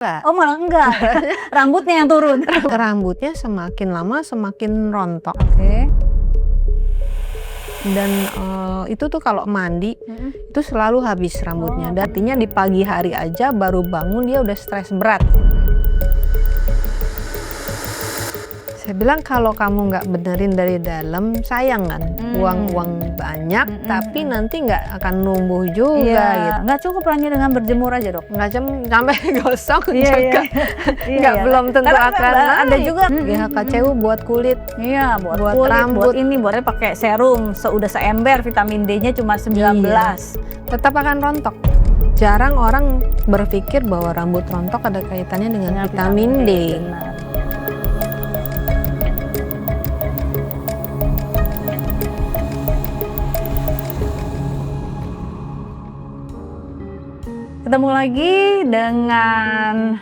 Enggak. Oh malah enggak, rambutnya yang turun. Rambutnya semakin lama semakin rontok. Oke. Dan itu tuh kalau mandi itu selalu habis rambutnya. Artinya di pagi hari aja baru bangun dia udah stres berat. Saya bilang kalau kamu nggak benerin dari dalam sayang kan, uang banyak tapi nanti nggak akan numbuh juga gitu. Nggak cukup hanya dengan berjemur aja dok? Nggak sampai gosong juga. Nggak belum tentu karena akan ada juga GHKCU buat kulit. Iya, buat kulit, rambut. buat ini, buatnya pakai serum, udah seember, vitamin D-nya cuma 19. Tetap akan rontok. Jarang orang berpikir bahwa rambut rontok ada kaitannya dengan vitamin D. Benar. Ketemu lagi dengan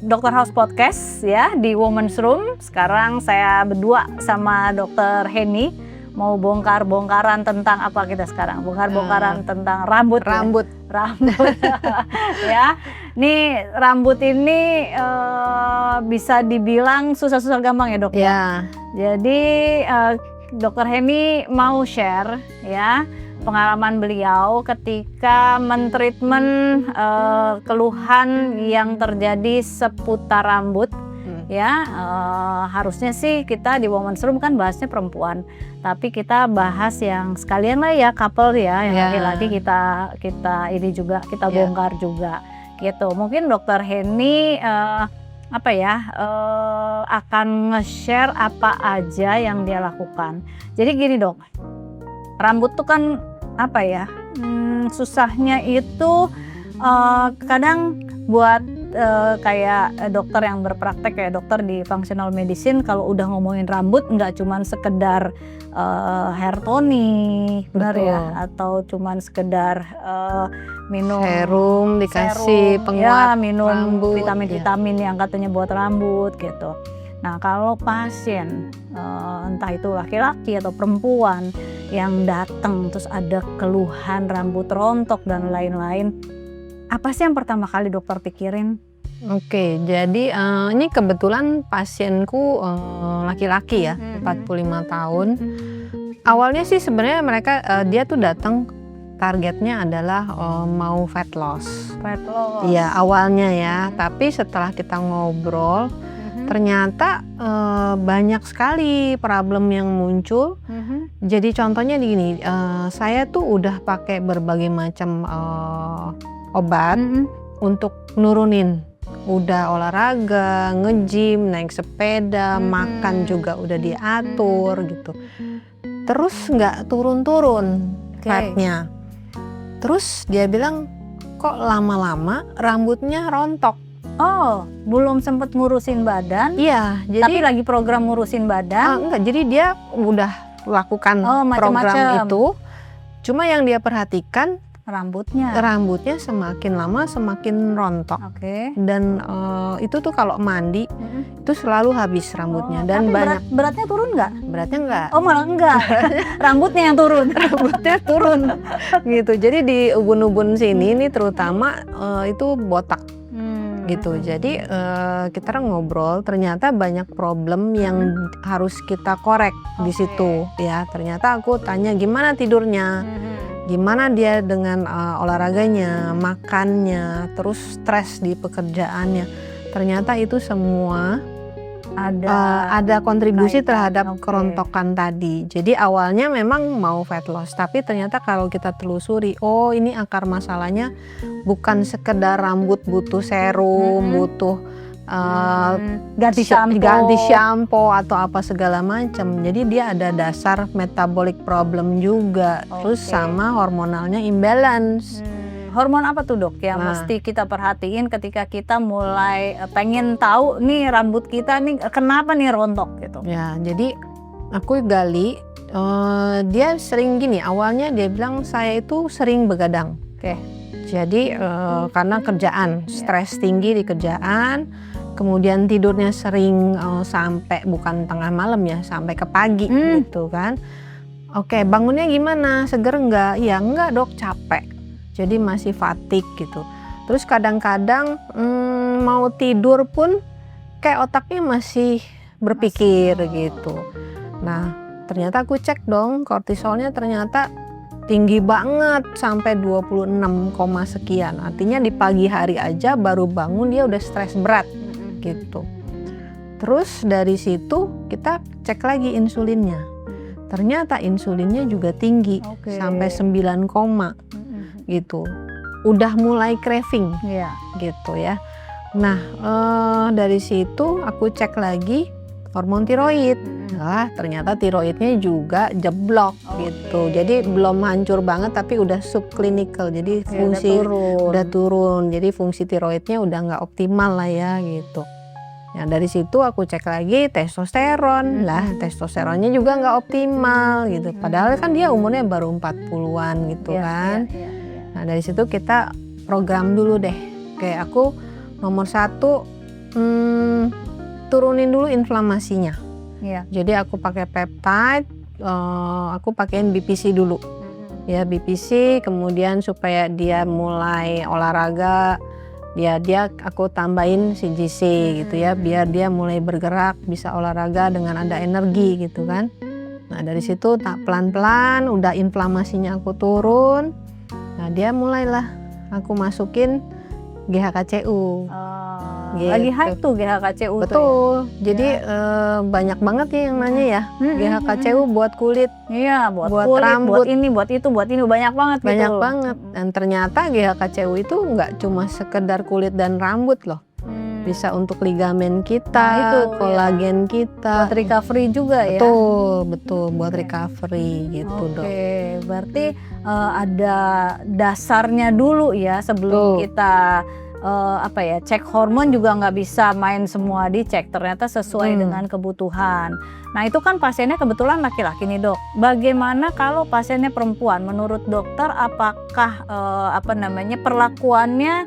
Dr. House Podcast ya di Women's Room. Sekarang saya berdua sama Dr. Henny mau bongkar-bongkaran tentang apa kita sekarang? Bongkar-bongkaran tentang rambut. Ya. Nih rambut ini bisa dibilang susah-susah gampang ya dok? Ya. Jadi Dr. Henny mau share ya pengalaman beliau ketika mentreatment keluhan yang terjadi seputar rambut. Ya, harusnya sih kita di Women's Room kan bahasnya perempuan, tapi kita bahas yang sekalian lah ya couple ya, yang laki-laki kita ini juga kita bongkar juga gitu. Mungkin Dr. Henny akan nge-share apa aja yang dia lakukan. Jadi gini dok, rambut tuh kan susahnya itu kadang buat kayak dokter yang berpraktek kayak dokter di functional medicine, kalau udah ngomongin rambut nggak cuman sekedar hair tonic, benar ya, atau cuman sekedar minum serum dikasih penguat minum rambut, vitamin-vitamin yang katanya buat rambut gitu. Nah kalau pasien entah itu laki-laki atau perempuan yang datang terus ada keluhan rambut rontok dan lain-lain, apa sih yang pertama kali dokter pikirin? Oke, jadi ini kebetulan pasienku laki-laki ya, 45 tahun. Awalnya sih sebenarnya mereka dia tuh datang targetnya adalah mau fat loss. Fat loss. Iya awalnya ya, tapi setelah kita ngobrol ternyata banyak sekali problem yang muncul. Jadi contohnya gini, saya tuh udah pakai berbagai macam obat untuk nurunin. Udah olahraga, nge-gym, naik sepeda, makan juga udah diatur gitu. Terus nggak turun-turun fatnya. Terus dia bilang kok lama-lama rambutnya rontok. Oh, belum sempet ngurusin badan? Iya, jadi tapi lagi program ngurusin badan? Enggak, jadi dia udah lakukan program itu. Cuma yang dia perhatikan rambutnya semakin lama semakin rontok. Dan itu tuh kalau mandi itu selalu habis rambutnya. Dan banyak beratnya turun nggak? Beratnya enggak. Oh malah enggak, rambutnya yang turun. Rambutnya turun gitu. Jadi di ubun-ubun sini ini terutama itu botak gitu. Jadi kita ngobrol, ternyata banyak problem yang harus kita korek di situ ya. Ternyata aku tanya gimana tidurnya, gimana dia dengan olahraganya, makannya, terus stres di pekerjaannya. Ternyata itu semua ada kontribusi terhadap kerontokan tadi. Jadi awalnya memang mau fat loss, tapi ternyata kalau kita telusuri, oh ini akar masalahnya bukan sekedar rambut butuh serum, butuh ganti shampoo atau apa segala macam. Jadi dia ada dasar metabolic problem juga. Terus sama hormonalnya imbalance. Hormon apa tuh dok yang mesti kita perhatiin ketika kita mulai pengen tahu nih rambut kita nih kenapa nih rontok gitu? Ya, jadi aku gali, dia sering gini. Awalnya dia bilang saya itu sering begadang. Jadi karena kerjaan, stres tinggi di kerjaan, kemudian tidurnya sering sampai bukan tengah malam ya, sampai ke pagi gitu kan. Bangunnya gimana? Seger enggak? Ya enggak dok, capek. Jadi masih fatigue gitu. Terus kadang-kadang mau tidur pun kayak otaknya masih berpikir gitu. Nah, ternyata aku cek dong kortisolnya ternyata tinggi banget sampai 26, sekian. Artinya di pagi hari aja baru bangun dia udah stres berat gitu. Terus dari situ kita cek lagi insulinnya. Ternyata insulinnya juga tinggi sampai 9, gitu. Udah mulai craving gitu ya. Nah, dari situ aku cek lagi hormon tiroid. Nah, ternyata tiroidnya juga jeblok gitu. Jadi belum hancur banget tapi udah subclinical. Jadi fungsi udah turun. Jadi fungsi tiroidnya udah nggak optimal lah ya gitu. Nah, dari situ aku cek lagi testosteron. Lah, testosteronnya juga nggak optimal gitu. Padahal kan dia umurnya baru 40-an gitu kan. Nah, dari situ kita program dulu deh. Kayak aku nomor 1 turunin dulu inflamasinya. Jadi aku pakai peptide, aku pakein BPC dulu. Ya, BPC kemudian supaya dia mulai olahraga, dia aku tambahin CGC gitu ya, biar dia mulai bergerak, bisa olahraga dengan ada energi gitu kan. Nah, dari situ tak pelan-pelan udah inflamasinya aku turun. Nah, dia mulailah aku masukin GHKCU. Gitu. Lagi hype tuh GHKCU. Betul. Tuh ya. Jadi banyak banget nih yang nanya ya. GHKCU buat kulit. Iya, buat kulit, rambut, buat ini, buat itu, banyak banget gitu. Banyak banget. Dan ternyata GHKCU itu nggak cuma sekedar kulit dan rambut loh. Bisa untuk ligamen kita, itu kolagen kita. Buat recovery juga ya. Betul buat recovery gitu dong. Berarti ada dasarnya dulu ya sebelum kita cek hormon juga nggak bisa main semua dicek, ternyata sesuai dengan kebutuhan. Nah, itu kan pasiennya kebetulan laki-laki nih dok. Bagaimana kalau pasiennya perempuan? Menurut dokter apakah perlakuannya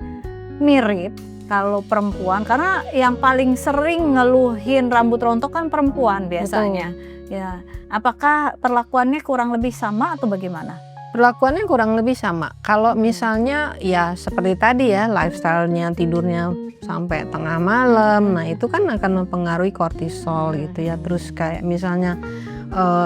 mirip kalau perempuan? Karena yang paling sering ngeluhin rambut rontok kan perempuan biasanya. Ya, apakah perlakuannya kurang lebih sama atau bagaimana? Perlakuannya kurang lebih sama. Kalau misalnya ya seperti tadi ya, lifestyle-nya tidurnya sampai tengah malam, nah itu kan akan mempengaruhi kortisol gitu ya. Terus kayak misalnya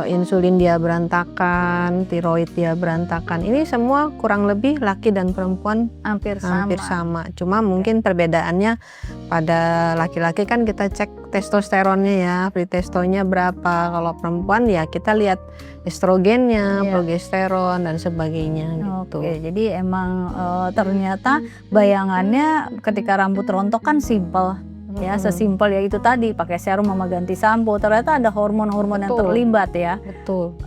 insulin dia berantakan, tiroid dia berantakan. Ini semua kurang lebih laki dan perempuan hampir sama. Cuma mungkin perbedaannya pada laki-laki kan kita cek testosteronnya ya, free testonya berapa. Kalau perempuan ya kita lihat estrogennya, progesteron dan sebagainya gitu. Jadi emang ternyata bayangannya ketika rambut rontok kan simple. Ya, sesimpel ya itu tadi, pakai serum sama ganti sampo. Ternyata ada hormon-hormon yang terlibat ya. Betul.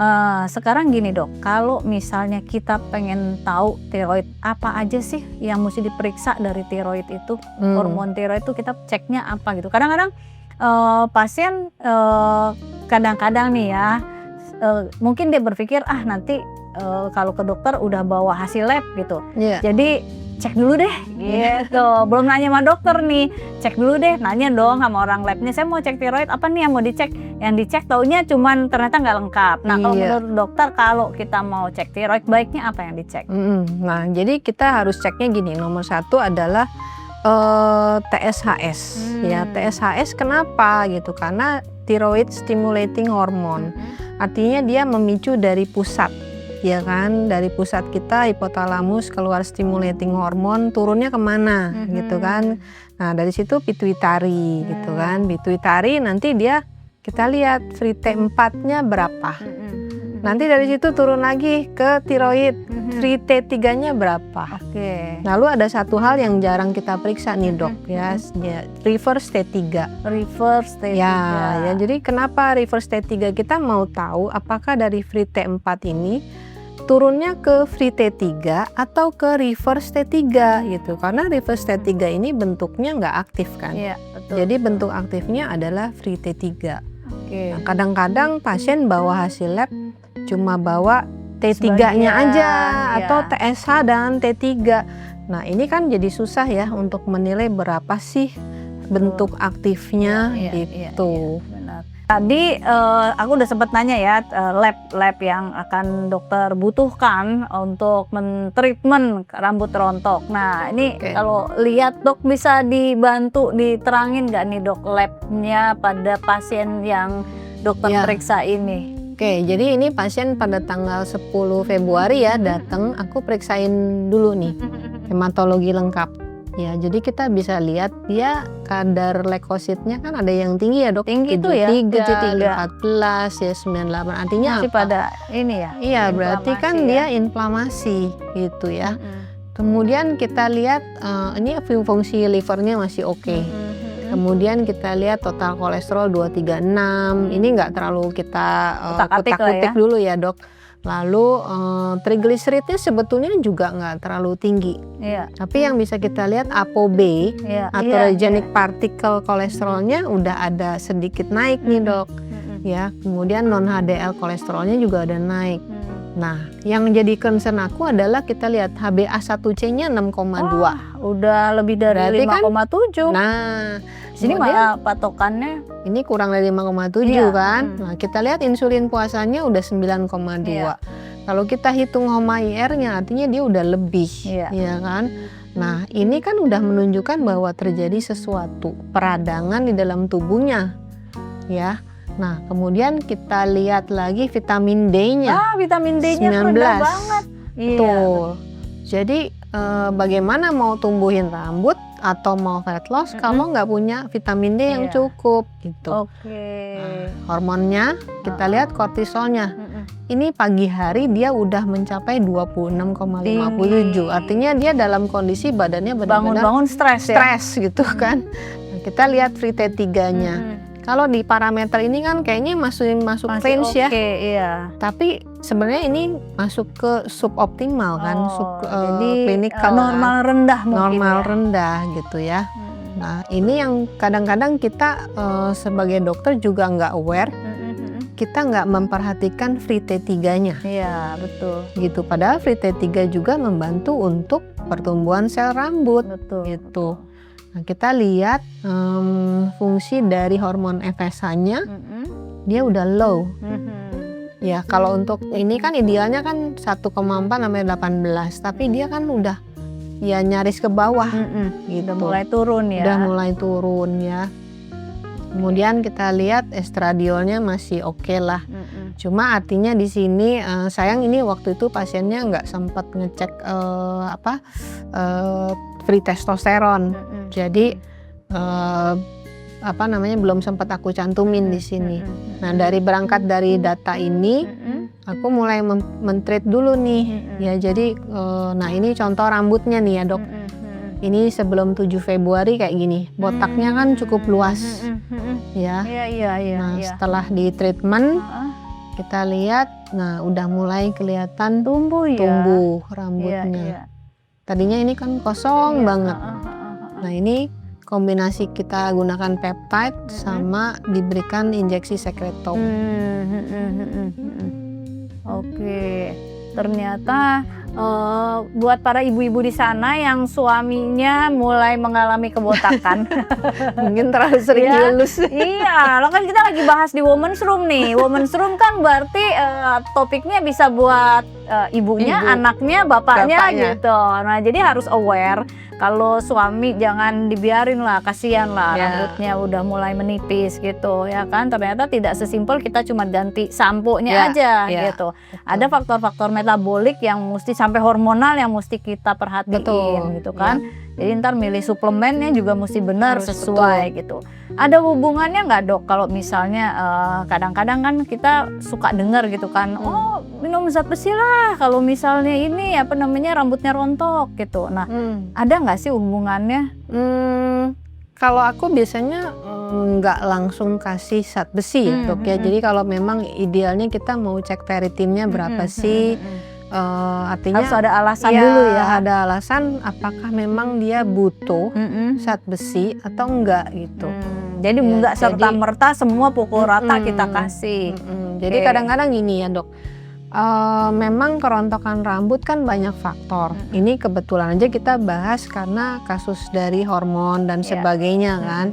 Sekarang gini dok, kalau misalnya kita pengen tahu tiroid, apa aja sih yang mesti diperiksa dari tiroid itu? Hormon tiroid itu kita ceknya apa gitu. Kadang-kadang pasien kadang-kadang nih ya, mungkin dia berpikir nanti kalau ke dokter udah bawa hasil lab gitu. Jadi cek dulu deh gitu, belum nanya sama dokter nih, cek dulu deh, nanya dong sama orang labnya, saya mau cek tiroid, apa nih yang mau dicek, yang dicek taunya cuman ternyata nggak lengkap. Nah kalau menurut dokter, kalau kita mau cek tiroid baiknya apa yang dicek? Nah jadi kita harus ceknya gini, nomor 1 adalah TSHS. Ya, TSHS kenapa gitu, karena thyroid stimulating hormone, artinya dia memicu dari pusat. Ya kan, dari pusat kita hipotalamus keluar stimulating hormone, turunnya kemana gitu kan. Nah dari situ pituitari gitu kan, pituitari nanti dia kita lihat free T4-nya berapa. Nanti dari situ turun lagi ke tiroid, free T3-nya berapa. Lalu ada satu hal yang jarang kita periksa nih dok, ya reverse T3. Reverse T3. Ya, jadi kenapa reverse T3 kita mau tahu apakah dari free T4 ini turunnya ke free T3 atau ke reverse T3 gitu. Karena reverse T3 ini bentuknya nggak aktif kan. Jadi bentuk aktifnya adalah free T3. Nah, kadang-kadang pasien bawa hasil lab cuma bawa T3-nya aja atau TSH dan T3. Nah ini kan jadi susah ya untuk menilai berapa sih bentuk aktifnya gitu. Tadi aku udah sempat nanya ya lab yang akan dokter butuhkan untuk mentreatment rambut rontok. Nah ini kalau lihat dok bisa dibantu diterangin nggak nih dok labnya pada pasien yang dokter periksa ini? Oke, jadi ini pasien pada tanggal 10 Februari ya datang, aku periksain dulu nih hematologi lengkap. Ya, jadi kita bisa lihat dia kadar leukositnya kan ada yang tinggi ya dok, tinggi itu ya, 73, 14, ya 98, artinya masih apa? pada ini ya? Iya, berarti kan dia inflamasi gitu ya. Kemudian kita lihat ini fungsi livernya masih oke. Kemudian kita lihat total kolesterol 236, ini nggak terlalu kita kutak-kutik dulu ya dok. Lalu triglyceridnya sebetulnya juga nggak terlalu tinggi. Tapi yang bisa kita lihat ApoB atherogenic particle kolesterolnya udah ada sedikit naik nih dok. Ya, kemudian non HDL kolesterolnya juga ada naik. Nah, yang jadi concern aku adalah kita lihat HbA1c-nya 6,2. Udah lebih dari 5,7. Nah, sini malah patokannya ini kurang dari 5,7 kan. Nah, kita lihat insulin puasanya udah 9,2. Kalau kita hitung HOMA IR-nya artinya dia udah lebih, ya kan? Nah, ini kan udah menunjukkan bahwa terjadi sesuatu peradangan di dalam tubuhnya. Ya. Nah, kemudian kita lihat lagi vitamin D-nya. Vitamin D-nya rendah banget. Betul. Jadi bagaimana mau tumbuhin rambut atau mau fat loss kalau nggak punya vitamin D yang cukup gitu. Nah, hormonnya kita lihat kortisolnya. Ini pagi hari dia udah mencapai 26,57. Artinya dia dalam kondisi badannya benar-benar bangun-bangun stres gitu kan. Nah, kita lihat free T3-nya. Kalau di parameter ini kan kayaknya masih range ya. Tapi sebenarnya ini masuk ke suboptimal kan, jadi klinikal normal kan? Rendah mungkin. Normal rendah gitu ya. Nah, ini yang kadang-kadang kita sebagai dokter juga nggak aware. Kita nggak memperhatikan free T3-nya. Iya, betul. Gitu. Padahal free T3 juga membantu untuk pertumbuhan sel rambut. Betul. Gitu. Nah, kita lihat fungsi dari hormon FSH-nya, dia udah low. Ya, kalau untuk ini kan idealnya kan 1,4 sampai 18, tapi dia kan udah ya nyaris ke bawah. Gitu. Udah mulai turun ya. Udah mulai turun ya. Kemudian kita lihat estradiolnya masih oke lah. Cuma artinya di sini sayang ini waktu itu pasiennya nggak sempat ngecek free testosteron. Jadi belum sempat aku cantumin di sini. Nah, berangkat dari data ini aku mulai men-treat dulu nih. Ya, jadi nah ini contoh rambutnya nih ya, Dok. Ini sebelum 7 Februari kayak gini. Botaknya kan cukup luas. Ya. Nah, setelah di treatment kita lihat nah udah mulai kelihatan tumbuh rambutnya. Tadinya ini kan kosong banget. Nah, ini kombinasi kita gunakan peptide sama diberikan injeksi sekretome. Oke, ternyata buat para ibu-ibu di sana yang suaminya mulai mengalami kebotakan, mungkin terlalu sering dielus. Iya, lo kan kita lagi bahas di Women's Room nih. Women's Room kan berarti topiknya bisa buat ibunya, anaknya, bapaknya gitu. Nah, jadi harus aware. Kalau suami jangan dibiarin lah, kasihan lah rambutnya udah mulai menipis gitu ya kan. Ternyata tidak sesimpel kita cuma ganti sampo-nya aja gitu. Betul. Ada faktor-faktor metabolik yang mesti sampai hormonal yang mesti kita perhatiin gitu kan. Jadi ntar milih suplemennya juga mesti benar sesuai gitu. Ada hubungannya nggak dok kalau misalnya kadang-kadang kan kita suka dengar gitu kan, oh minum zat besi lah kalau misalnya ini rambutnya rontok gitu. Nah ada nggak sih hubungannya? Kalau aku biasanya nggak langsung kasih zat besi dok ya. Jadi kalau memang idealnya kita mau cek ferritinnya berapa sih. Artinya harus ada alasan dulu ya. Ada alasan apakah memang dia butuh zat besi atau enggak gitu. Jadi enggak serta-merta semua pukul rata kita kasih. Jadi kadang-kadang gini ya dok. Memang kerontokan rambut kan banyak faktor. Ini kebetulan aja kita bahas karena kasus dari hormon dan sebagainya kan.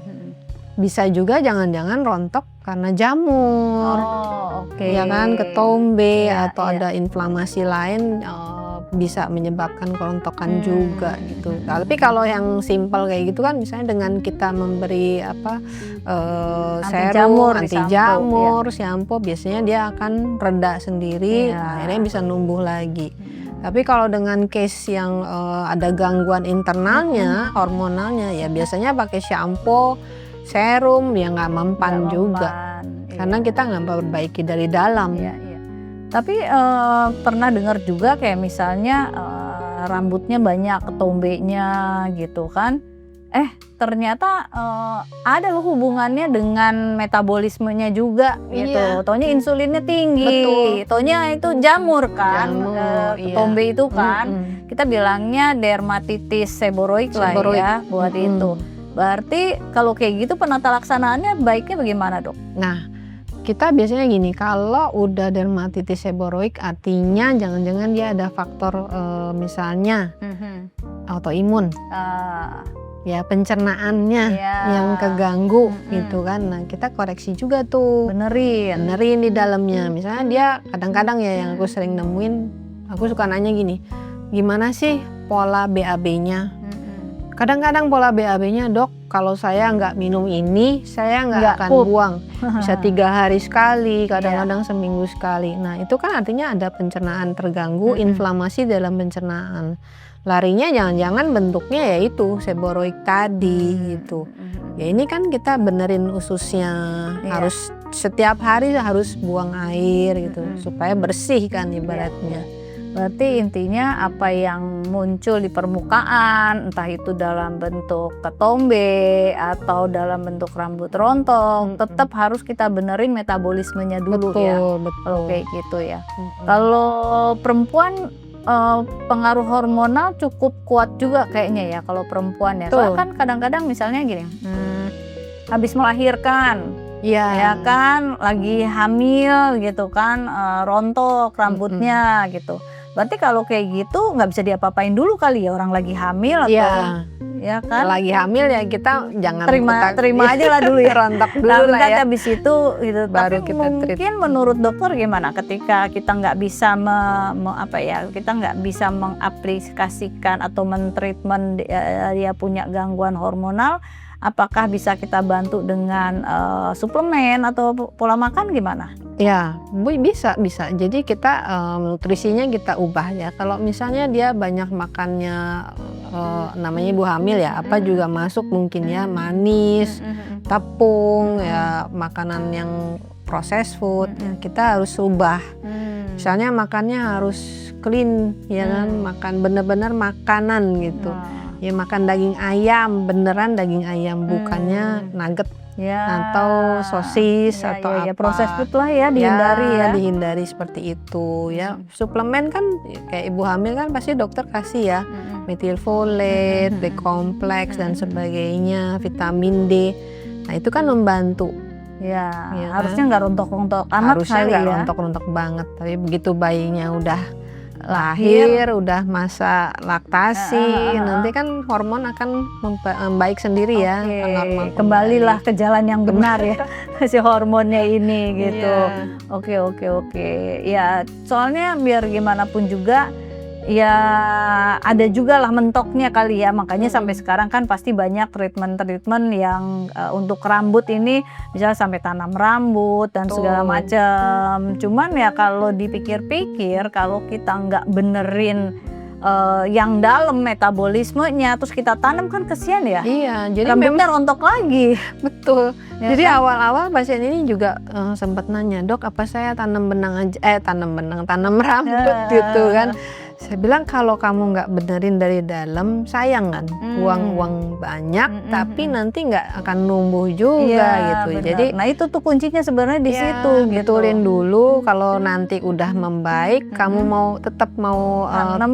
bisa juga jangan-jangan rontok karena jamur, oke. ya kan, ketombe Iya, atau iya. ada inflamasi lain bisa menyebabkan kerontokan juga gitu. Tapi kalau yang simpel kayak gitu kan, misalnya dengan kita memberi Anti-jamur, serum, anti jamur, shampoo, biasanya dia akan reda sendiri, Iya. akhirnya bisa numbuh lagi. Tapi kalau dengan case yang ada gangguan internalnya, hormonalnya, ya biasanya pakai shampoo, serum, ya nggak mempan Nggak juga. mempan, Karena iya. kita nggak perbaiki dari dalam. Iya, iya. Tapi pernah dengar juga kayak misalnya rambutnya banyak ketombenya gitu kan. Ternyata ada loh hubungannya dengan metabolismenya juga gitu. Iya. Taunya insulinnya tinggi, Betul. taunya itu jamur kan, Jamur, iya. ketombe itu kan. Kita bilangnya dermatitis seboroik lah Seboroik. ya buat itu. Berarti kalau kayak gitu penata laksanaannya baiknya bagaimana, Dok? Nah, kita biasanya gini, kalau udah dermatitis seboroik artinya jangan-jangan dia ada faktor misalnya autoimun, ya pencernaannya Iya. yang keganggu gitu kan. Nah, kita koreksi juga tuh, benerin di dalamnya. Misalnya dia kadang-kadang ya yang aku sering nemuin, aku suka nanya gini, gimana sih pola BAB-nya? Kadang-kadang pola BAB-nya, dok, kalau saya nggak minum ini, saya nggak akan buang. Bisa 3 hari sekali, kadang-kadang seminggu sekali. Nah, itu kan artinya ada pencernaan terganggu, inflamasi dalam pencernaan. Larinya jangan-jangan bentuknya yaitu seboroik tadi gitu. Ya ini kan kita benerin ususnya, harus setiap hari harus buang air gitu, supaya bersih kan ibaratnya. Berarti intinya apa yang muncul di permukaan, entah itu dalam bentuk ketombe atau dalam bentuk rambut rontok, tetap harus kita benerin metabolismenya dulu. Betul. Kalau kayak gitu ya. Kalau perempuan pengaruh hormonal cukup kuat juga kayaknya ya kalau perempuan ya. Soalnya kan kadang-kadang misalnya gini, habis melahirkan, ya kan, lagi hamil gitu kan, rontok rambutnya gitu. Berarti kalau kayak gitu nggak bisa diapa-apain dulu kali ya, orang lagi hamil atau ya kan? Lagi hamil ya kita jangan terima aja lah dulu ya, rontok dulu lah ya. Habis itu gitu. Baru Tapi kita mungkin menurut dokter gimana ketika kita nggak bisa kita nggak bisa mengaplikasikan atau mentreatment dia punya gangguan hormonal, apakah bisa kita bantu dengan suplemen atau pola makan gimana? Ya, bisa. Jadi kita nutrisinya kita ubah ya. Kalau misalnya dia banyak makannya namanya ibu hamil ya, apa juga masuk mungkin ya, manis, tepung, ya makanan yang processed food, ya, kita harus ubah. Misalnya makannya harus clean ya kan, makan bener-bener makanan gitu. Ya makan daging ayam, beneran daging ayam, bukannya nugget atau sosis atau apa. Proses food lah ya, dihindari ya. Dihindari seperti itu ya. Suplemen kan kayak ibu hamil kan pasti dokter kasih ya, metilfolate, B-kompleks dan sebagainya, vitamin D. Nah itu kan membantu. Ya harusnya nggak rontok-rontok amat. Harusnya nggak rontok-rontok banget. Tapi begitu bayinya udah lahir, udah masa laktasi, nanti kan hormon akan membaik sendiri ya. Kembalilah ke jalan yang benar ya si hormonnya ini gitu. Oke. Ya soalnya biar gimana pun juga ya ada juga lah mentoknya kali ya, makanya sampai sekarang kan pasti banyak treatment yang untuk rambut ini, misalnya sampai tanam rambut dan segala macam. Cuman ya kalau dipikir-pikir, kalau kita nggak benerin yang dalam metabolismenya terus kita tanam kan kesian ya. Iya, jadi rambutnya rontok lagi. Betul. Ya jadi kan? awal-awal pasien ini juga sempat nanya, dok, apa saya tanam rambut gitu kan. Saya bilang kalau kamu nggak benerin dari dalam, sayang kan, uang banyak, tapi nanti nggak akan numbuh juga gitu. Benar. Jadi, nah itu tuh kuncinya sebenarnya di situ. Betulin dulu. Kalau nanti udah membaik, kamu tetap mau tanam,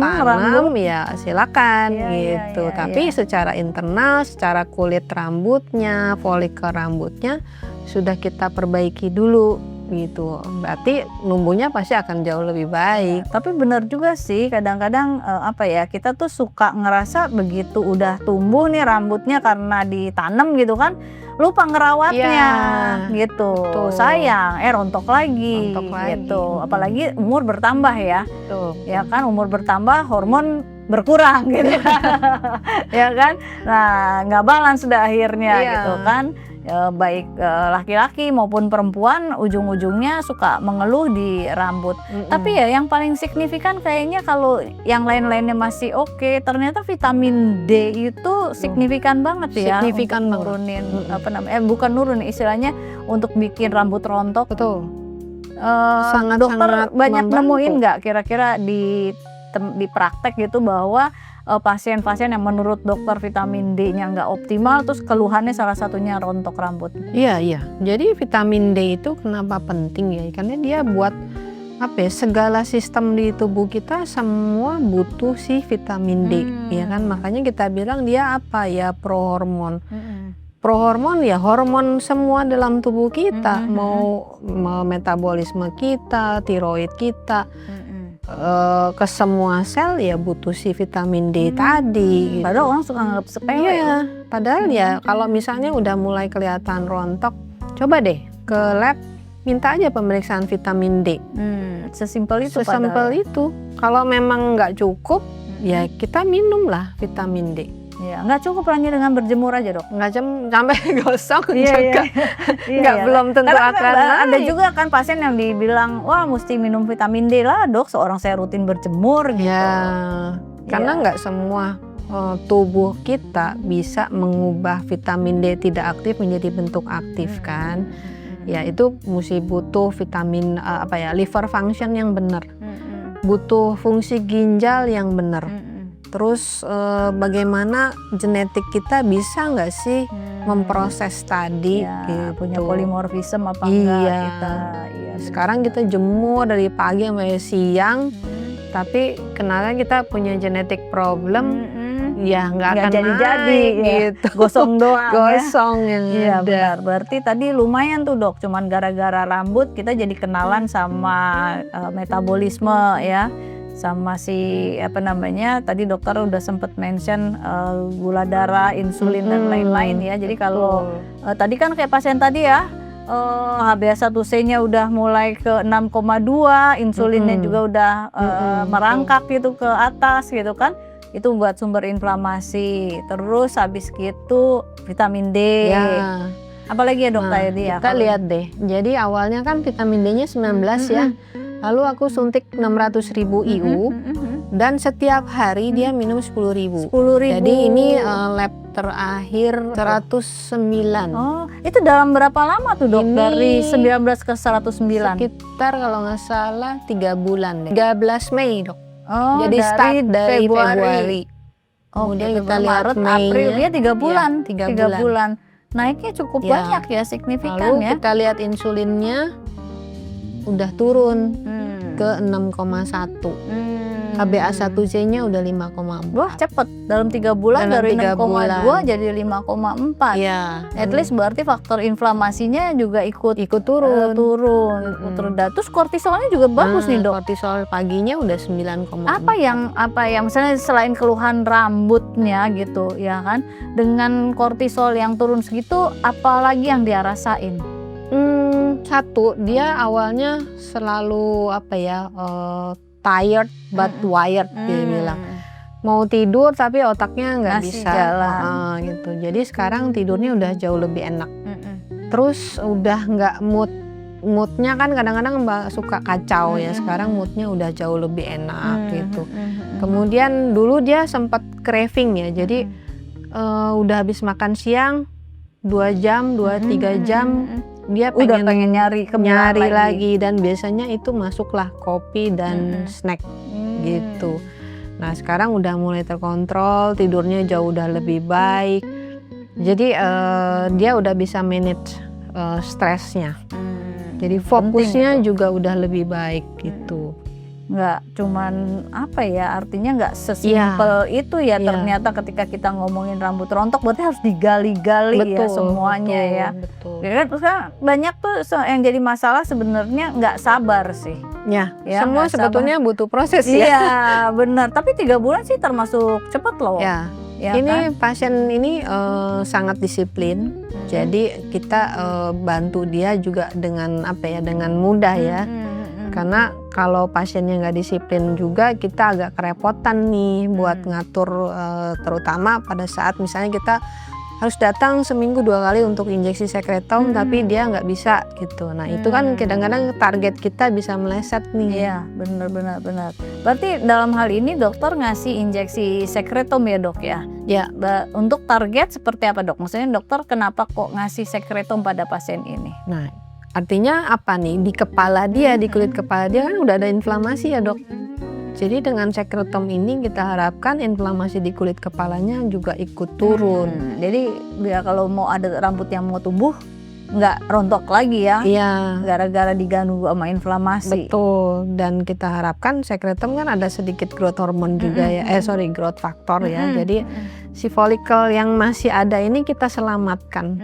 ya silakan gitu. Tapi secara internal, secara kulit rambutnya, folikel rambutnya sudah kita perbaiki dulu. Gitu, berarti numbuhnya pasti akan jauh lebih baik. Tapi benar juga sih, kadang-kadang kita tuh suka ngerasa begitu udah tumbuh nih rambutnya karena ditanam gitu kan, lupa ngerawatnya gitu. betul. Sayang, rontok lagi gitu. Apalagi umur bertambah ya. Betul. Ya kan, umur bertambah hormon berkurang gitu. Ya kan? Nah, nggak balance sudah akhirnya gitu kan. Baik laki-laki maupun perempuan ujung-ujungnya suka mengeluh di rambut. Tapi ya yang paling signifikan kayaknya kalau yang lain-lainnya masih oke, ternyata vitamin D itu signifikan banget ya. Signifikan untuk nurunin bukan nurunin, istilahnya untuk bikin rambut rontok. Betul. Dokter banyak membantu. nemuin nggak kira-kira di praktek gitu bahwa pasien-pasien yang menurut dokter vitamin D-nya nggak optimal, terus keluhannya salah satunya rontok rambut. Iya. Jadi vitamin D itu kenapa penting ya? Karena dia buat segala sistem di tubuh kita semua butuh si vitamin D, ya kan? Makanya kita bilang dia prohormon. Prohormon ya hormon semua dalam tubuh kita, mau metabolisme kita, tiroid kita. Ke semua sel ya butuh si vitamin D tadi. Padahal orang suka nganggap sepele. Iya, padahal ya kalau misalnya udah mulai kelihatan rontok, coba deh ke lab minta aja pemeriksaan vitamin D. Sesimpel itu. Kalau memang nggak cukup, ya kita minum lah vitamin D. Ya, nggak cukup hanya dengan berjemur aja, Dok. Nggak sampai gosok juga. Belum tentu akan ada juga kan pasien yang dibilang, wah mesti minum vitamin D lah, Dok, seorang saya rutin berjemur gitu. Ya, karena nggak semua tubuh kita bisa mengubah vitamin D tidak aktif menjadi bentuk aktif kan. Ya itu mesti butuh vitamin liver function yang benar. Butuh fungsi ginjal yang benar. Terus bagaimana genetik kita bisa nggak sih memproses tadi gitu. Punya polimorfisme apa enggak kita. Sekarang kita jemur dari pagi sampai siang, tapi kenapa kita punya genetic problem, ya nggak akan jadi gitu. Gosong doang. Yang iya, ada. Benar. Berarti tadi lumayan tuh, Dok, cuman gara-gara rambut kita jadi kenalan sama metabolisme ya. Sama si tadi dokter udah sempet mention gula darah, insulin dan lain-lain ya. Jadi kalau tadi kan kayak pasien tadi ya, HbA1c-nya udah mulai ke 6,2, insulinnya juga udah merangkak gitu ke atas gitu kan. Itu buat sumber inflamasi. Terus habis gitu vitamin D. Ya. Apalagi ya, Dok, tadi ya? Kita lihat deh. Jadi awalnya kan vitamin D-nya 19 ya. Lalu aku suntik 600.000 IU dan setiap hari dia minum 10.000. Jadi ini lab terakhir 109. Oh, itu dalam berapa lama tuh, Dok? Dari 19 ke 109? Sekitar kalau nggak salah 3 bulan deh. 13 Mei, Dok. Oh, jadi start dari Februari. Kemudian kita lihat Maret, April, dia 3 bulan. Ya, 3 bulan. Naiknya cukup banyak ya, signifikan. Lalu kita lihat insulinnya udah turun ke 6,1. HbA1c-nya udah 5,4. Wah, cepet. Dalam 3 bulan dari 6,2 jadi 5,4. Iya. At least berarti faktor inflamasinya juga ikut turun. Ikut rendah. Terus kortisolnya juga bagus nih, Dok. Kortisol paginya udah 9,4. Apa yang misalnya selain keluhan rambutnya gitu ya kan, dengan kortisol yang turun segitu, apalagi yang dia rasain? Satu, dia awalnya selalu tired but wired, dia bilang. Mau tidur tapi otaknya nggak bisa jalan. Gitu. Jadi sekarang tidurnya udah jauh lebih enak. Terus udah nggak moodnya kan kadang-kadang suka kacau ya. Sekarang moodnya udah jauh lebih enak gitu. Kemudian dulu dia sempat craving ya. Jadi udah habis makan siang 2 jam, 2-3 jam dia pengen nyari lagi. Dan biasanya itu masuklah kopi dan snack gitu. Nah sekarang udah mulai terkontrol, tidurnya jauh udah lebih baik. Jadi dia udah bisa manage stresnya. Jadi fokusnya juga udah lebih baik gitu. Nggak cuman artinya nggak sesimpel itu ya. Ternyata ketika kita ngomongin rambut rontok berarti harus digali-gali ya semuanya ya. Betul. Terus kan banyak tuh yang jadi masalah sebenarnya nggak sabar sih. Ya semua sebetulnya butuh proses ya. Iya benar. Tapi 3 bulan sih termasuk cepet loh. ya Ini kan? pasien ini sangat disiplin. Jadi kita bantu dia juga dengan apa ya, dengan mudah ya. Karena kalau pasiennya nggak disiplin juga kita agak kerepotan nih buat ngatur, terutama pada saat misalnya kita harus datang seminggu 2 kali untuk injeksi sekretom tapi dia nggak bisa gitu. Nah itu kan kadang-kadang target kita bisa meleset nih. Iya, benar. Berarti dalam hal ini dokter ngasih injeksi sekretom ya dok ya? Ya, Untuk target seperti apa dok? Maksudnya dokter kenapa kok ngasih sekretom pada pasien ini? nah artinya apa nih, di kepala dia, di kulit kepala dia kan udah ada inflamasi ya dok. Jadi dengan sekretom ini kita harapkan inflamasi di kulit kepalanya juga ikut turun. Jadi dia kalau mau ada rambut yang mau tumbuh nggak rontok lagi ya? Iya, Gara-gara diganggu sama inflamasi. betul. Dan kita harapkan sekretom kan ada sedikit growth hormone juga ya, growth factor ya. Jadi si folikel yang masih ada ini kita selamatkan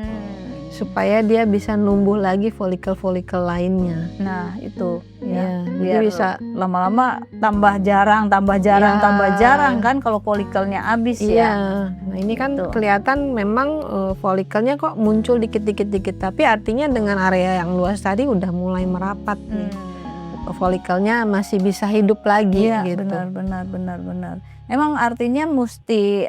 supaya dia bisa numbuh lagi folikel-folikel lainnya. Nah itu Ya, ya, jadi biar bisa lama-lama tambah jarang Ya. kan kalau folikelnya habis Iya. ya. Nah ini kan Gitu. kelihatan memang folikelnya kok muncul dikit-dikit, tapi artinya dengan area yang luas tadi udah mulai merapat nih. Folikelnya masih bisa hidup lagi Iya, gitu. benar. Emang artinya mesti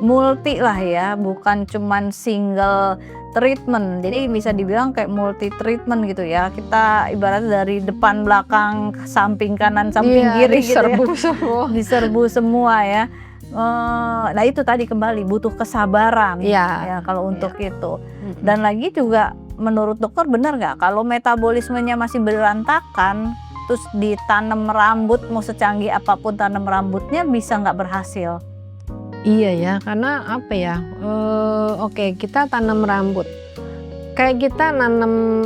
multi lah ya, bukan cuman single treatment. Jadi bisa dibilang kayak multi treatment gitu ya. Kita ibaratnya dari depan, belakang, samping kanan, samping kiri gitu ya. Diserbu semua. Diserbu semua ya. Nah itu tadi kembali butuh kesabaran Iya. ya kalau untuk itu. Dan lagi juga menurut dokter benar nggak kalau metabolismenya masih berantakan terus ditanam rambut mau secanggih apapun tanam rambutnya bisa nggak berhasil? Iya ya, karena apa ya? Oke, kita tanam rambut. Kayak kita nanam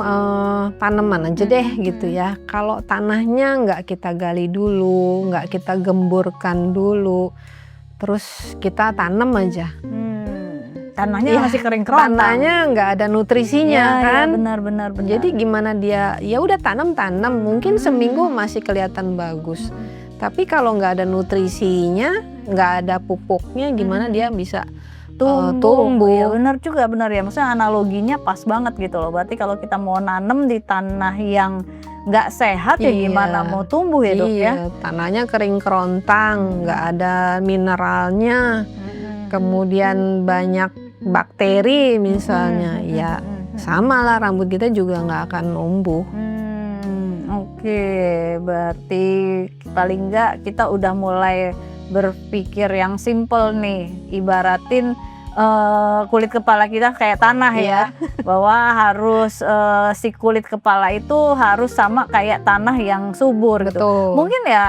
tanaman aja deh gitu ya. Kalau tanahnya nggak kita gali dulu, nggak kita gemburkan dulu, terus kita tanam aja. Tanahnya Ya, masih kering kerontang. Tanahnya nggak ada nutrisinya kan. Benar. Jadi gimana dia? Ya udah tanam, mungkin seminggu masih kelihatan bagus. Tapi kalau nggak ada nutrisinya, nggak ada pupuknya, gimana dia bisa tumbuh? Ya benar juga ya. Maksudnya analoginya pas banget gitu loh. Berarti kalau kita mau nanam di tanah yang nggak sehat ya Iya. gimana mau tumbuh ya dok ya? Tanahnya kering kerontang, nggak ada mineralnya, kemudian banyak bakteri misalnya, ya sama lah rambut kita juga nggak akan numbuh. Oke, berarti paling nggak kita udah mulai berpikir yang simple nih, ibaratin kulit kepala kita kayak tanah ya, bahwa harus si kulit kepala itu harus sama kayak tanah yang subur gitu. Betul. Mungkin ya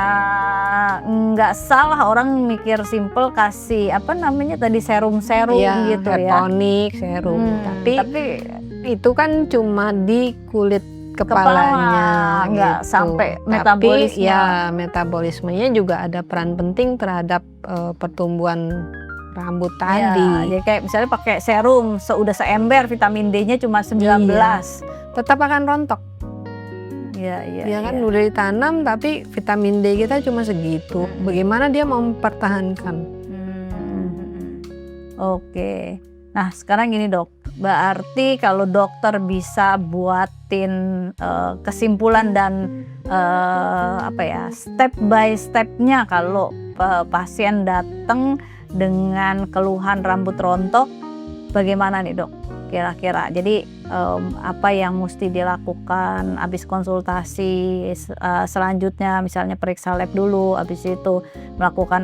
nggak salah orang mikir simple kasih apa namanya tadi serum Iya, gitu hair ya. tonic, serum. Tapi itu kan cuma di kulit kepalanya nggak gitu. sampai Tapi metabolisme. ya metabolismenya juga ada peran penting terhadap pertumbuhan rambut tadi. Ya, jadi kayak misalnya pakai serum udah seember vitamin D-nya cuma 19. Tetap akan rontok. Iya. Ya kan udah ditanam tapi vitamin D kita cuma segitu. Bagaimana dia mau mempertahankan? Oke. Nah, sekarang gini, Dok. Berarti kalau dokter bisa buatin kesimpulan dan step by stepnya kalau pasien datang dengan keluhan rambut rontok, bagaimana nih dok kira-kira? Jadi apa yang mesti dilakukan habis konsultasi, selanjutnya misalnya periksa lab dulu, habis itu melakukan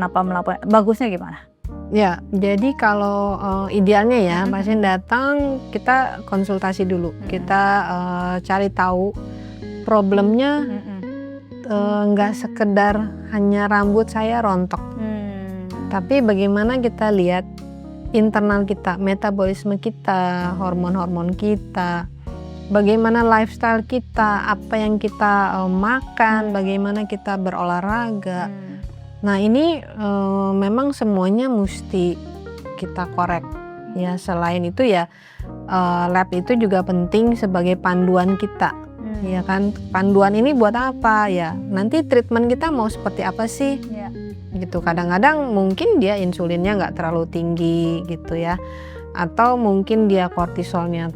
bagusnya gimana? Ya, jadi kalau idealnya ya pasien datang kita konsultasi dulu, kita cari tahu problemnya, nggak sekedar hanya rambut saya rontok. Tapi bagaimana kita lihat internal kita, metabolisme kita, hormon-hormon kita, bagaimana lifestyle kita, apa yang kita makan, bagaimana kita berolahraga. Nah ini memang semuanya mesti kita korek. Ya selain itu ya lab itu juga penting sebagai panduan kita. Ya kan, panduan ini buat apa ya? Nanti treatment kita mau seperti apa sih? gitu. Kadang-kadang mungkin dia insulinnya nggak terlalu tinggi gitu ya, atau mungkin dia kortisolnya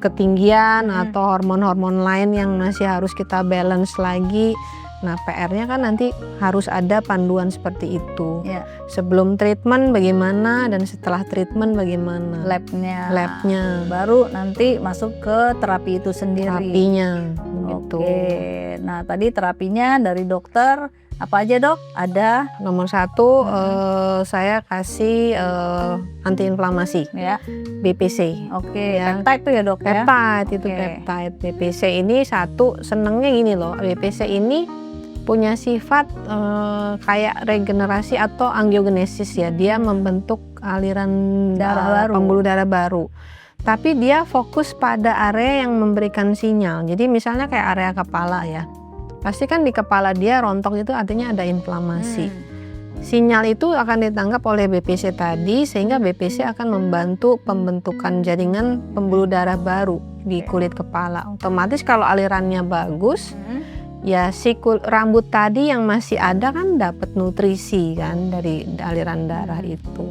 ketinggian atau hormon-hormon lain yang masih harus kita balance lagi. Nah, PR-nya kan nanti harus ada panduan seperti itu. Ya. Sebelum treatment bagaimana dan setelah treatment bagaimana. Labnya. Baru nanti masuk ke terapi itu sendiri. Terapinya gitu. Oke. Nah, tadi terapinya dari dokter apa aja, Dok? Ada Nomor 1 saya kasih antiinflamasi, ya. BPC. Oke, Ya. peptide tuh ya, Dok ya. Peptide itu Oke. peptide. BPC ini senengnya gini loh. BPC ini punya sifat kayak regenerasi atau angiogenesis ya. Dia membentuk aliran Darah baru. pembuluh darah baru. Tapi dia fokus pada area yang memberikan sinyal. Jadi misalnya kayak area kepala ya. Pasti kan di kepala dia rontok itu artinya ada inflamasi. Sinyal itu akan ditangkap oleh BPC tadi sehingga BPC akan membantu pembentukan jaringan pembuluh darah baru di kulit kepala. Otomatis kalau alirannya bagus, ya si rambut tadi yang masih ada kan dapat nutrisi kan dari aliran darah itu.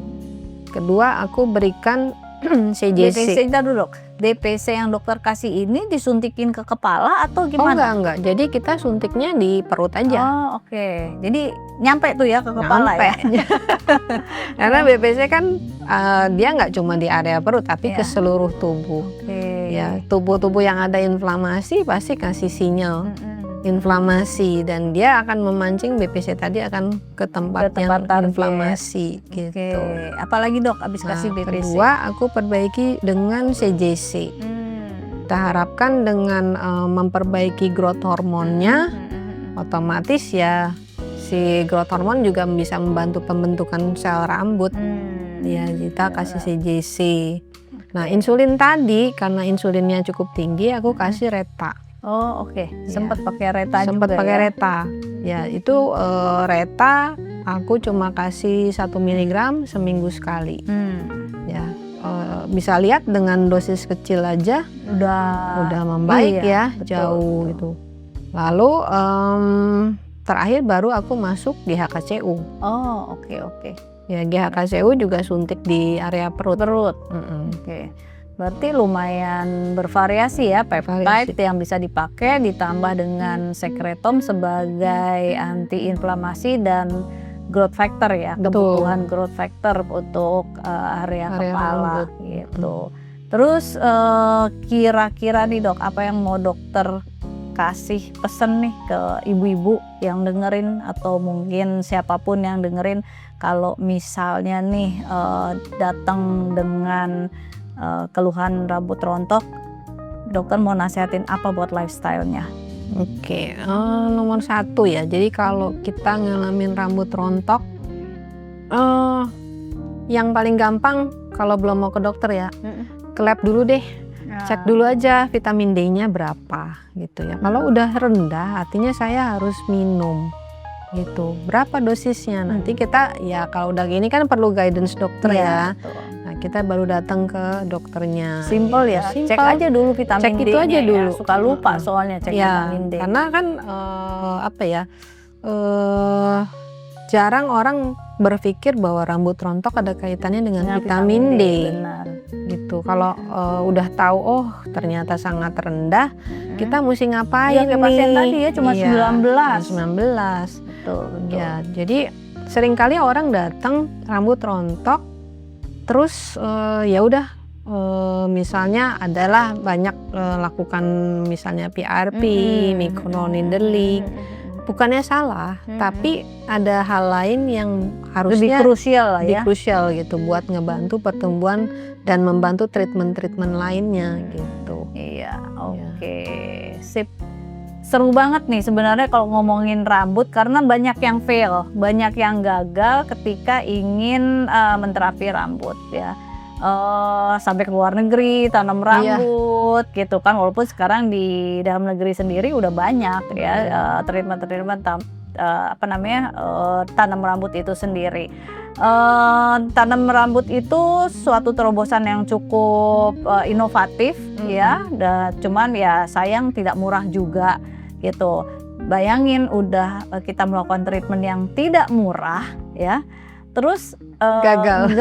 Kedua, aku berikan CJC. DPC dulu, Dok. DPC yang dokter kasih ini disuntikin ke kepala atau Oh gimana? enggak, jadi kita suntiknya di perut aja. Oh, oke. Jadi nyampe tuh ya ke kepala ya. Karena BPC kan dia nggak cuma di area perut tapi ke Iya. seluruh tubuh. Oke. Ya, tubuh-tubuh yang ada inflamasi pasti kasih sinyal inflamasi dan dia akan memancing BPC tadi akan ke tempat yang target. inflamasi Oke. gitu. Apalagi, Dok, abis Nah, kasih BPC? kedua aku perbaiki dengan CJC. Kita harapkan dengan memperbaiki growth hormonnya, otomatis ya si growth hormon juga bisa membantu pembentukan sel rambut. Ya, kita kasih CJC. Nah, insulin tadi karena insulinnya cukup tinggi, aku kasih Reta. Oh, oke. Ya. Sempat pakai Reta Sempat juga pakai ya? Reta. Ya, itu Reta aku cuma kasih 1 mg seminggu sekali. Ya, bisa lihat dengan dosis kecil aja udah membaik iya, ya, betul, jauh betul. gitu. Lalu terakhir baru aku masuk GHKCU. Oh, oke. Ya, GHKCU juga suntik di area perut. Oke. Berarti lumayan bervariasi ya peptide yang bisa dipakai ditambah dengan sekretom sebagai antiinflamasi dan growth factor ya. Betul. Kebutuhan growth factor untuk area kepala rambut. gitu. Terus kira-kira nih, Dok, apa yang mau dokter kasih pesen nih ke ibu-ibu yang dengerin atau mungkin siapapun yang dengerin kalau misalnya nih datang dengan keluhan rambut rontok, dokter mau nasihatin apa buat lifestyle-nya? Oke, nomor 1 ya. Jadi kalau kita ngalamin rambut rontok, yang paling gampang kalau belum mau ke dokter ya, ke lab dulu deh. Cek dulu aja vitamin D-nya berapa gitu ya. Kalau udah rendah, artinya saya harus minum gitu. Berapa dosisnya? Nanti kita ya kalau udah gini kan perlu guidance dokter ya. Betul. Nah, kita baru datang ke dokternya. Simple gitu. ya. Simple. Cek aja dulu vitamin Cek itu D-nya aja ya. dulu. Suka lupa soalnya cek Ya, vitamin D. karena kan jarang orang berpikir bahwa rambut rontok ada kaitannya dengan vitamin D. Benar. Gitu. Kalau udah tahu oh ternyata sangat rendah, kita mesti ngapain Iya, kayak nih? pasien tadi ya cuma 19. 19. Betul. Ya, jadi seringkali orang datang rambut rontok, terus ya udah misalnya adalah banyak lakukan misalnya PRP, microneedling. Bukannya salah, tapi ada hal lain yang Lebih harusnya krusial lah lebih ya. krusial gitu buat ngebantu pertumbuhan dan membantu treatment-treatment lainnya gitu. Iya, oke. Sip. Seru banget nih sebenarnya kalau ngomongin rambut karena banyak yang fail, banyak yang gagal ketika ingin menterapi rambut ya. Sampai ke luar negeri tanam rambut gitu kan, walaupun sekarang di dalam negeri sendiri udah banyak ya treatment tanam rambut itu sendiri. Tanam rambut itu suatu terobosan yang cukup inovatif ya, cuman ya sayang tidak murah juga gitu. Bayangin udah kita melakukan treatment yang tidak murah ya. Terus Gagal.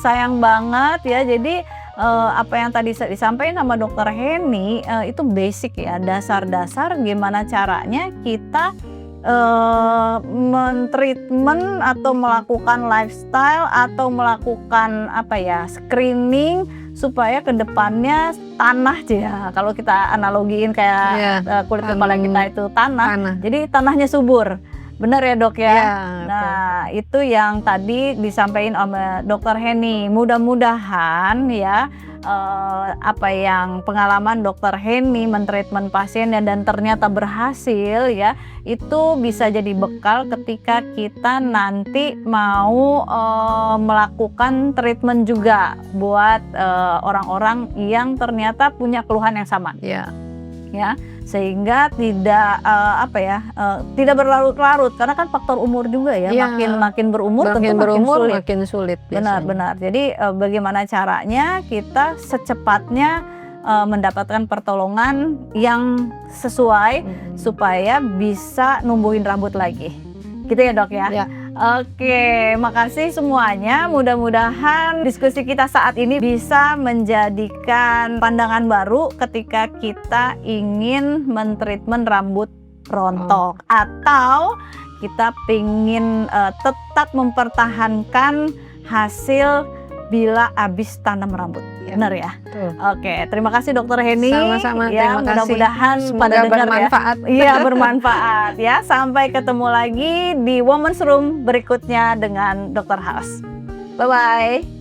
sayang banget ya. Jadi apa yang tadi disampaikan sama Dokter Heni itu basic ya, dasar-dasar gimana caranya kita mentreatment atau melakukan lifestyle atau melakukan screening supaya kedepannya tanah ya, kalau kita analogiin kayak kulit kepala kita itu tanah, jadi tanahnya subur. Benar ya dok ya? Nah itu yang tadi disampaikan oleh Dokter Heni. Mudah-mudahan ya apa yang pengalaman Dokter Heni mentreatment pasien dan ternyata berhasil ya, itu bisa jadi bekal ketika kita nanti mau melakukan treatment juga buat orang-orang yang ternyata punya keluhan yang sama. Ya, sehingga tidak tidak berlarut-larut karena kan faktor umur juga ya, makin berumur tentu makin sulit. Benar. Jadi bagaimana caranya kita secepatnya mendapatkan pertolongan yang sesuai supaya bisa numbuhin rambut lagi. Gitu ya dok ya? Oke, makasih semuanya. Mudah-mudahan diskusi kita saat ini bisa menjadikan pandangan baru ketika kita ingin mentreatment rambut rontok atau kita ingin tetap mempertahankan hasil bila habis tanam rambut. Benar ya? Oke, terima kasih Dokter Heni. Sama-sama, terima kasih. Mudah-mudahan pada dengar bermanfaat. Iya, bermanfaat ya. Sampai ketemu lagi di Women's Room berikutnya dengan Dr. Haus. Bye-bye.